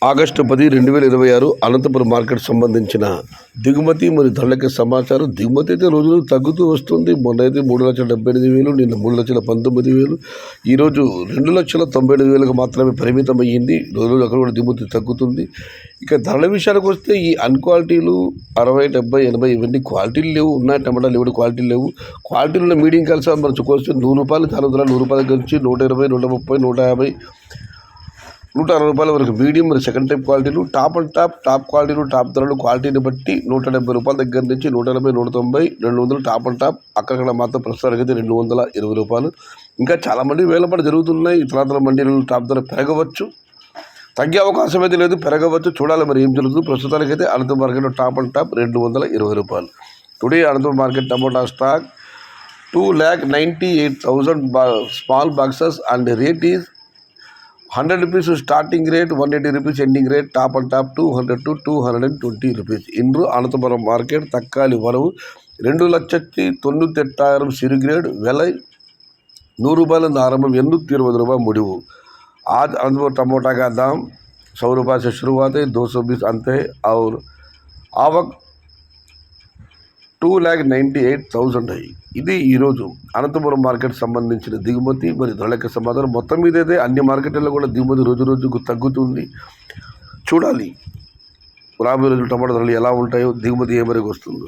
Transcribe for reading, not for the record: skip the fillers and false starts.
August 10, 2026 Anantapuram market సంబంధించిన దిగుమతి మరియు ధరలకి సమాచారం. దిగుమతి అయితే రోజు తగ్గుతూ వస్తుంది. మొన్న అయితే 3,78,000, నిన్న 3,19,000, ఈరోజు 2,97,000 మాత్రమే పరిమితం అయ్యింది. రోజు అక్కడ కూడా దిగుమతి తగ్గుతుంది. ఇక ధరల విషయానికి వస్తే ఈ అన్క్వాలిటీలు 60, 70, 80 ఇవన్నీ క్వాలిటీలు లేవు. ఉన్నాయి టమాటాలు ఇవి క్వాలిటీలు లేవు. క్వాలిటీలు మీడియం కలిసి మనం చూసుకోవచ్చు. ₹100 చాలా ధర ₹100 దగ్గర నుంచి 120, 130, 150, 160 వరకు మీడియం మరియు సెకండ్ టైప్ క్వాలిటీలు. టాప్ అండ్ టాప్ క్వాలిటీలు, టాప్ ధరలు క్వాలిటీని బట్టి ₹170 దగ్గర నుంచి 180, 190, 200 టాప్ అండ్ టాప్. అక్కడక్కడ మాత్రం ప్రస్తుతానికి అయితే ₹220. ఇంకా చాలామంది వేలపాటు జరుగుతున్నాయి. ఇతర మండీలు టాప్ ధర పెరగవచ్చు, తగ్గే అవకాశం అయితే లేదు, పెరగవచ్చు. చూడాలి మరి ఏం జరుగుతుంది. ప్రస్తుతానికి అయితే అనంతపురం మార్కెట్లో top and top ₹220. Today Anantapuram market tomato stock 2,98,000 small boxes and rate is ₹100 starting rate, ₹180 ending rate. Top and top 200 to 220 ఇండ్రు అనంతపురం మార్కెట్. తక్కాలి వరవు 2,98,000 సిరు ग्रेड వెల ₹100 आरंभ, ₹820 मुड़िव. आज अनंतपुर टमोटा का दाम ₹100 से शुरुआत है, 220 अंत है और आवक 2,98,000 है. ఇది ఈరోజు అనంతపురం మార్కెట్ సంబంధించిన దిగుమతి మరియు ధరలకి సమాధానం. మొత్తం మీద అయితే అన్ని మార్కెట్లలో కూడా దిగుమతి రోజు రోజుకు తగ్గుతుంది. చూడాలి రాబోయే రోజులు టమాటా ధరలు ఎలా ఉంటాయో, దిగుమతి ఏ మేరకు వస్తుందో.